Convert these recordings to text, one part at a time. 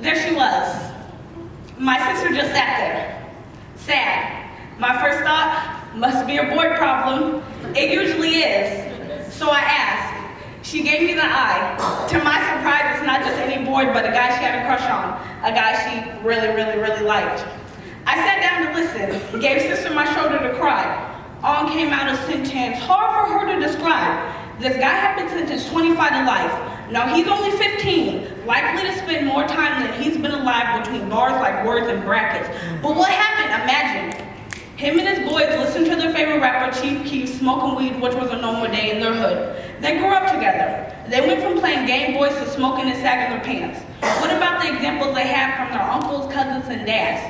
there she was. My sister just sat there, sad. My first thought, must be a boy problem. It usually is. So I asked. She gave me the eye. To my surprise, it's not just any boy, but a guy she had a crush on, a guy she really, really, really liked. I sat down to listen, gave sister my shoulder to cry. On came out a sentence, hard for her to describe. This guy had been sentenced 25 to life. Now he's only 15, likely to spend more time than he's been alive between bars like words and brackets. But what happened? Imagine. Him and his boys listened to their favorite rapper, Chief Keef, smoking weed, which was a normal day in their hood. They grew up together. They went from playing Game Boys to smoking and sagging their pants. What about the examples they had from their uncles, cousins, and dads?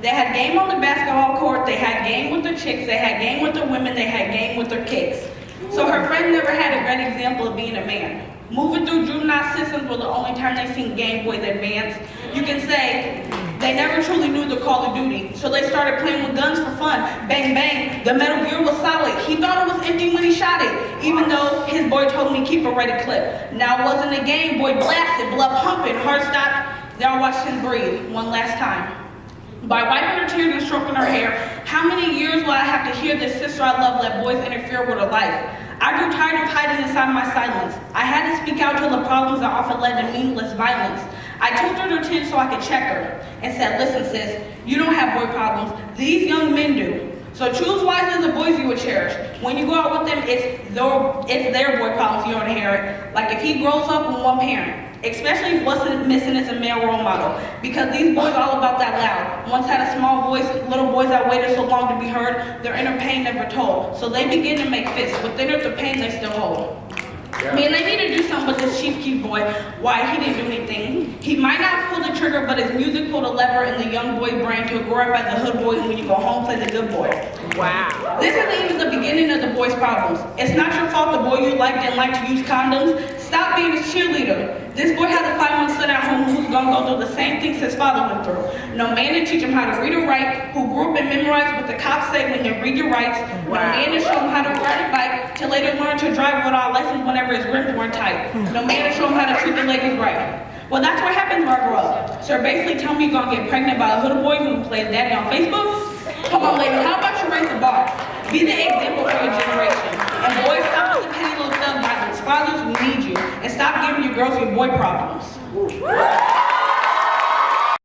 They had game on the basketball court, they had game with their chicks, they had game with their women, they had game with their kicks. So her friend never had a great example of being a man. Moving through juvenile systems was the only time they seen Game Boys advance. You can say they never truly knew the Call of Duty, so they started playing with guns for fun. Bang, bang, the Metal Gear was solid. He thought it was empty when he shot it, even though his boy told me keep a ready clip. Now it wasn't a game, boy blasted, blood pumping, heart stopped. Then I watched him breathe one last time. By wiping her tears and stroking her hair, how many years will I have to hear this sister I love let boys interfere with her life? I grew tired of hiding inside my silence. I had to speak out to the problems that often led to meaningless violence. I told her to attend so I could check her and said, listen sis, you don't have boy problems, these young men do. So choose wisely the boys you would cherish. When you go out with them, it's their boy problems you don't inherit. Like if he grows up with one parent. Especially if what's missing is a male role model. Because these boys are all about that loud. Once had a small voice, little boys that waited so long to be heard, their inner pain never told. So they begin to make fists, but then there's the pain they still hold. I mean, they need to do something with this Chief Keef boy. Why, he didn't do anything. He might not pull the trigger, but his music pulled a lever in the young boy's brain to grow up as a hood boy, and when you go home, play the good boy. Wow. This isn't even the beginning of the boy's problems. It's not your fault the boy you liked didn't like to use condoms. Stop being his cheerleader. This boy has a 5-month son at home who's gonna go through the same things his father went through. No man to teach him how to read or write, who grew up and memorized what the cops say when you read your rights. No man to show him how to ride a bike, to later learn to drive without a license whenever his rims weren't tight. No man to show him how to treat the ladies right. Well, that's what happens when I grow up. So basically tell me you're gonna get pregnant by a hood boy who plays daddy on Facebook? Come on, ladies, how about you raise the bar? Be the example for your generation. And boys, stop with the petty little stuff violence. Fathers, we need you. And stop giving your girls your boy problems.